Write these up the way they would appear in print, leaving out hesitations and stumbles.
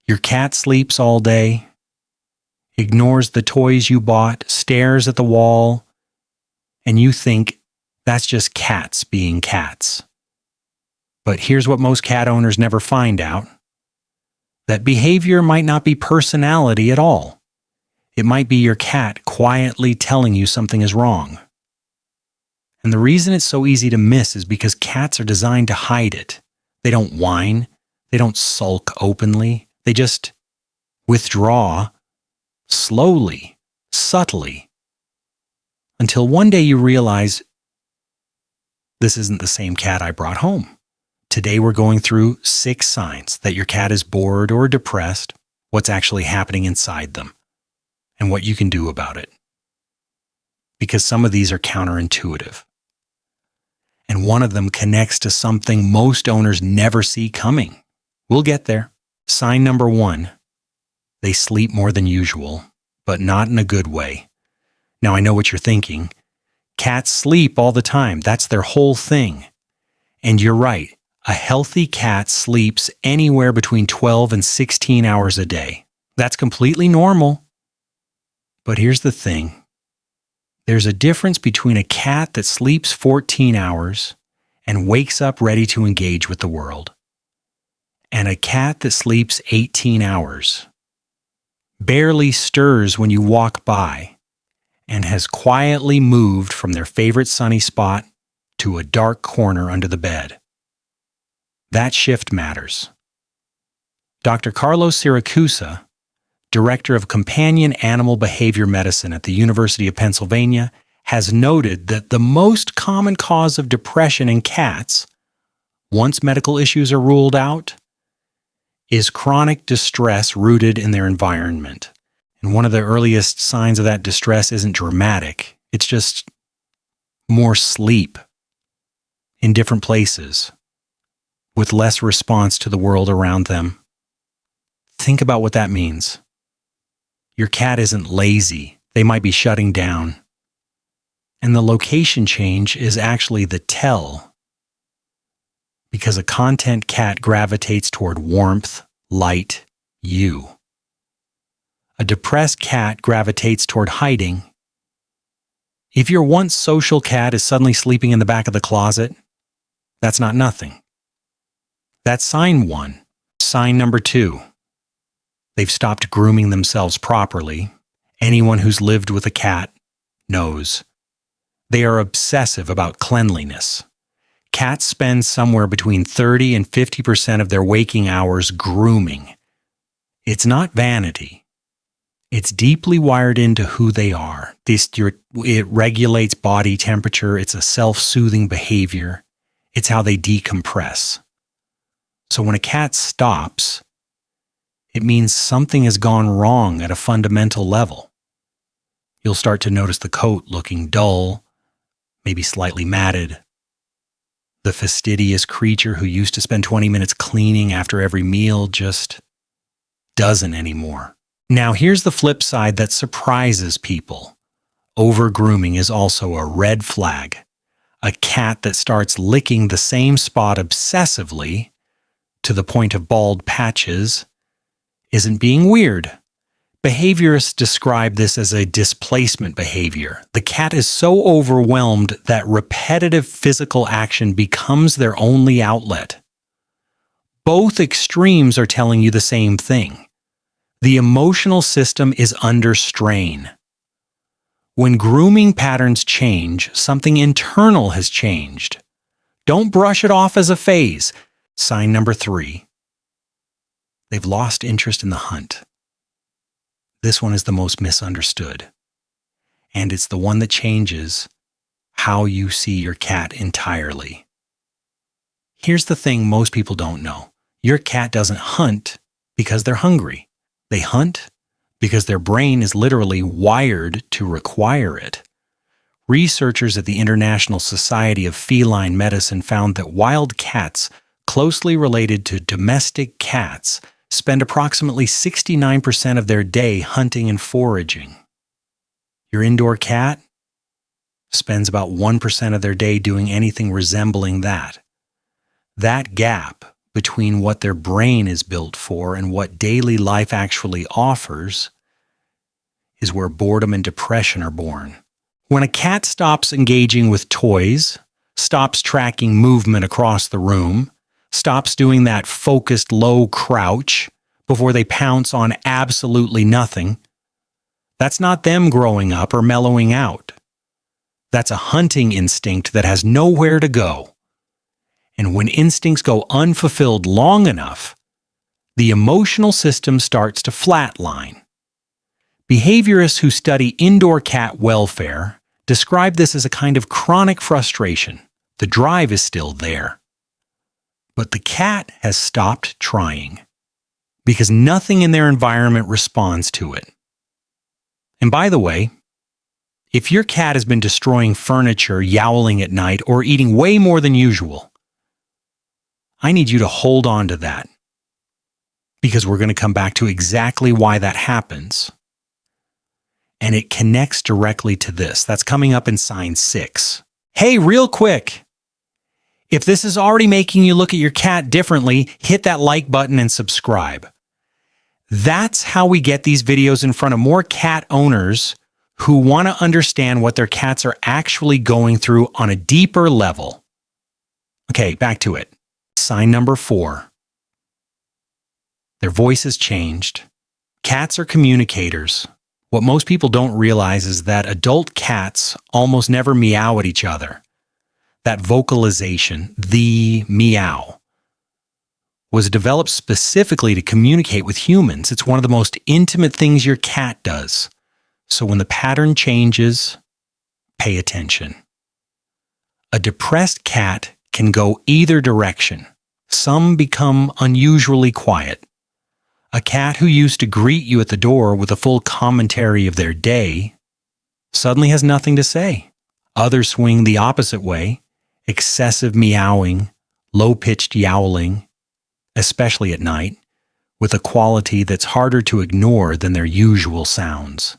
Your cat sleeps all day, ignores the toys you bought, stares at the wall, and you think that's just cats being cats. But here's what most cat owners never find out: that behavior might not be personality at all. It might be your cat quietly telling you something is wrong. And the reason it's so easy to miss is because cats are designed to hide it. They don't whine. They don't sulk openly. They just withdraw slowly, subtly, until one day you realize, this isn't the same cat I brought home. Today we're going through 6 signs that your cat is bored or depressed, what's actually happening inside them, and what you can do about it. Because some of these are counterintuitive. And one of them connects to something most owners never see coming. We'll get there. Sign number 1, they sleep more than usual, but not in a good way. Now I know what you're thinking. Cats sleep all the time. That's their whole thing. And you're right. A healthy cat sleeps anywhere between 12 and 16 hours a day. That's completely normal. But here's the thing. There's a difference between a cat that sleeps 14 hours and wakes up ready to engage with the world, and a cat that sleeps 18 hours, barely stirs when you walk by, and has quietly moved from their favorite sunny spot to a dark corner under the bed. That shift matters. Dr. Carlos Siracusa, Director of Companion Animal Behavior Medicine at the University of Pennsylvania, has noted that the most common cause of depression in cats, once medical issues are ruled out, is chronic distress rooted in their environment. And one of the earliest signs of that distress isn't dramatic. It's just more sleep in different places with less response to the world around them. Think about what that means. Your cat isn't lazy. They might be shutting down. And the location change is actually the tell, because a content cat gravitates toward warmth, light, you. A depressed cat gravitates toward hiding. If your once social cat is suddenly sleeping in the back of the closet, that's not nothing. That's sign 1. Sign number 2. They've stopped grooming themselves properly. Anyone who's lived with a cat knows. They are obsessive about cleanliness. Cats spend somewhere between 30 and 50% of their waking hours grooming. It's not vanity. It's deeply wired into who they are. It regulates body temperature. It's a self-soothing behavior. It's how they decompress. So when a cat stops, it means something has gone wrong at a fundamental level. You'll start to notice the coat looking dull, maybe slightly matted. The fastidious creature who used to spend 20 minutes cleaning after every meal just doesn't anymore. Now here's the flip side that surprises people. Over-grooming is also a red flag. A cat that starts licking the same spot obsessively to the point of bald patches isn't being weird. Behaviorists describe this as a displacement behavior. The cat is so overwhelmed that repetitive physical action becomes their only outlet. Both extremes are telling you the same thing. The emotional system is under strain. When grooming patterns change, something internal has changed. Don't brush it off as a phase. Sign number 3. They've lost interest in the hunt. This one is the most misunderstood. And it's the one that changes how you see your cat entirely. Here's the thing most people don't know. Your cat doesn't hunt because they're hungry. They hunt because their brain is literally wired to require it. Researchers at the International Society of Feline Medicine found that wild cats closely related to domestic cats spend approximately 69% of their day hunting and foraging. Your indoor cat spends about 1% of their day doing anything resembling that. That gap between what their brain is built for and what daily life actually offers is where boredom and depression are born. When a cat stops engaging with toys, stops tracking movement across the room, stops doing that focused low crouch before they pounce on absolutely nothing, that's not them growing up or mellowing out. That's a hunting instinct that has nowhere to go. And when instincts go unfulfilled long enough, the emotional system starts to flatline. Behaviorists who study indoor cat welfare describe this as a kind of chronic frustration. The drive is still there, but the cat has stopped trying because nothing in their environment responds to it. And by the way, if your cat has been destroying furniture, yowling at night, or eating way more than usual, I need you to hold on to that, because we're going to come back to exactly why that happens. And it connects directly to this. That's coming up in sign 6. Hey, real quick, if this is already making you look at your cat differently, hit that like button and subscribe. That's how we get these videos in front of more cat owners who want to understand what their cats are actually going through on a deeper level. Okay, back to it. Sign number 4. Their voice has changed. Cats are communicators. What most people don't realize is that adult cats almost never meow at each other. That vocalization, the meow, was developed specifically to communicate with humans. It's one of the most intimate things your cat does. So when the pattern changes, pay attention. A depressed cat can go either direction. Some become unusually quiet. A cat who used to greet you at the door with a full commentary of their day suddenly has nothing to say. Others swing the opposite way, excessive meowing, low-pitched yowling, especially at night, with a quality that's harder to ignore than their usual sounds.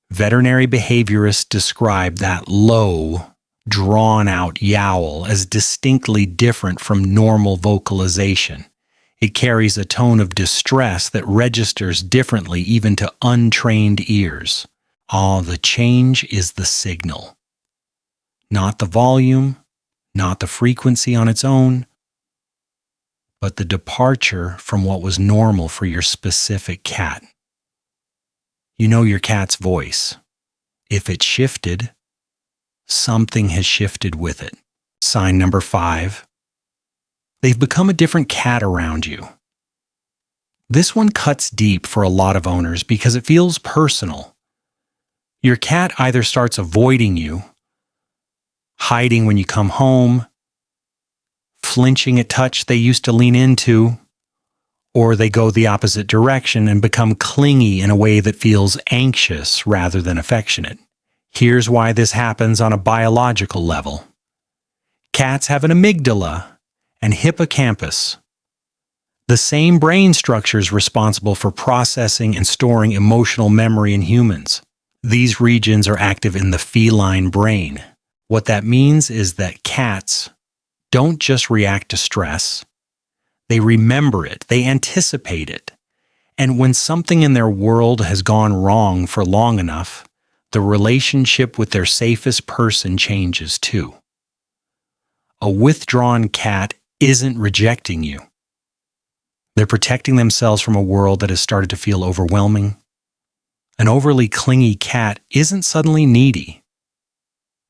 Veterinary behaviorists describe that low, drawn-out yowl as distinctly different from normal vocalization. It carries a tone of distress that registers differently even to untrained ears. The change is the signal. Not the volume, not the frequency on its own, but the departure from what was normal for your specific cat. You know your cat's voice. If it shifted, something has shifted with it. Sign number 5. They've become a different cat around you. This one cuts deep for a lot of owners because it feels personal. Your cat either starts avoiding you, hiding when you come home, flinching at touch they used to lean into, or they go the opposite direction and become clingy in a way that feels anxious rather than affectionate. Here's why this happens on a biological level. Cats have an amygdala and hippocampus, the same brain structures responsible for processing and storing emotional memory in humans. These regions are active in the feline brain. What that means is that cats don't just react to stress. They remember it, they anticipate it. And when something in their world has gone wrong for long enough, the relationship with their safest person changes too. A withdrawn cat isn't rejecting you. They're protecting themselves from a world that has started to feel overwhelming. An overly clingy cat isn't suddenly needy.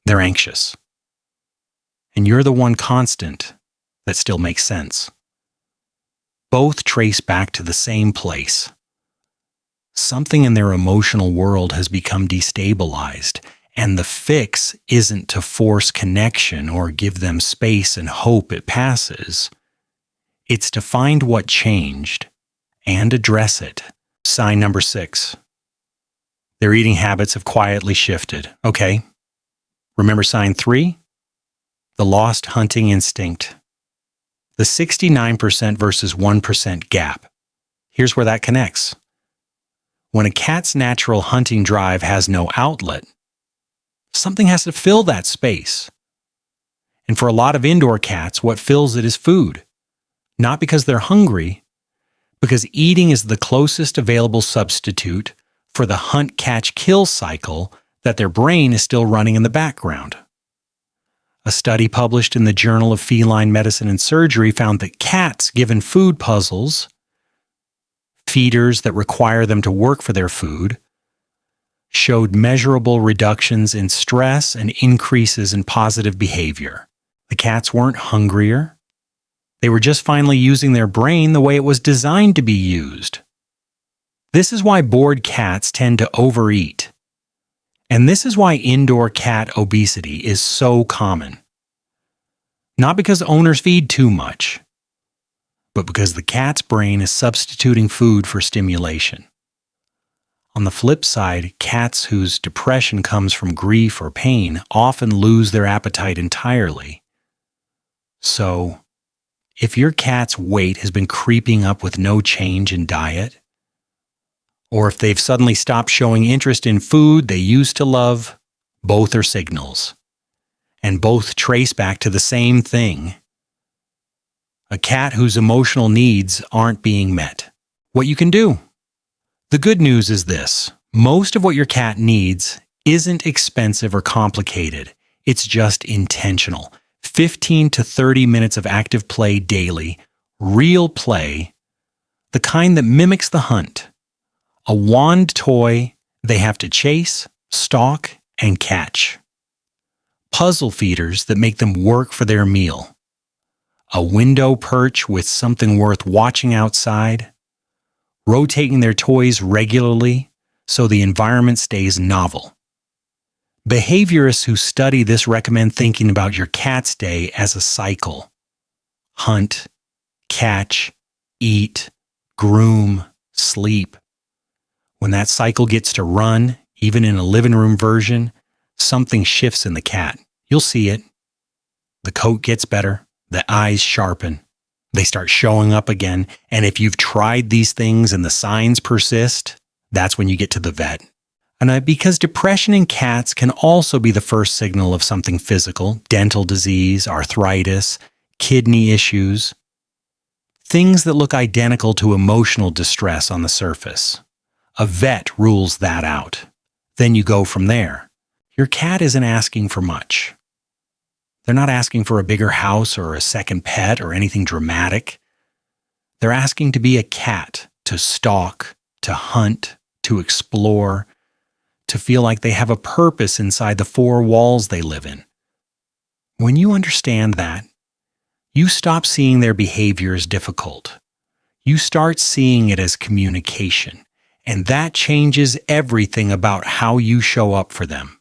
They're anxious. And you're the one constant that still makes sense. Both trace back to the same place. Something in their emotional world has become destabilized, and the fix isn't to force connection or give them space and hope it passes. It's to find what changed and address it. Sign number 6. Their eating habits have quietly shifted. Okay. Remember sign 3? The lost hunting instinct. The 69% versus 1% gap. Here's where that connects. When a cat's natural hunting drive has no outlet, something has to fill that space. And for a lot of indoor cats, what fills it is food. Not because they're hungry, because eating is the closest available substitute for the hunt-catch-kill cycle that their brain is still running in the background. A study published in the Journal of Feline Medicine and Surgery found that cats given food puzzles, feeders that require them to work for their food, showed measurable reductions in stress and increases in positive behavior. The cats weren't hungrier. They were just finally using their brain the way it was designed to be used. This is why bored cats tend to overeat. And this is why indoor cat obesity is so common. Not because owners feed too much, but because the cat's brain is substituting food for stimulation. On the flip side, cats whose depression comes from grief or pain often lose their appetite entirely. So, if your cat's weight has been creeping up with no change in diet, or if they've suddenly stopped showing interest in food they used to love, both are signals. And both trace back to the same thing: a cat whose emotional needs aren't being met. What you can do? The good news is this: most of what your cat needs isn't expensive or complicated. It's just intentional. 15 to 30 minutes of active play daily, real play, the kind that mimics the hunt. A wand toy they have to chase, stalk, and catch. Puzzle feeders that make them work for their meal. A window perch with something worth watching outside. Rotating their toys regularly so the environment stays novel. Behaviorists who study this recommend thinking about your cat's day as a cycle. Hunt, catch, eat, groom, sleep. When that cycle gets to run, even in a living room version, something shifts in the cat. You'll see it. The coat gets better, the eyes sharpen, they start showing up again, and if you've tried these things and the signs persist, that's when you get to the vet. And because depression in cats can also be the first signal of something physical: dental disease, arthritis, kidney issues, things that look identical to emotional distress on the surface. A vet rules that out. Then you go from there. Your cat isn't asking for much. They're not asking for a bigger house or a second pet or anything dramatic. They're asking to be a cat, to stalk, to hunt, to explore, to feel like they have a purpose inside the four walls they live in. When you understand that, you stop seeing their behavior as difficult. You start seeing it as communication. And that changes everything about how you show up for them.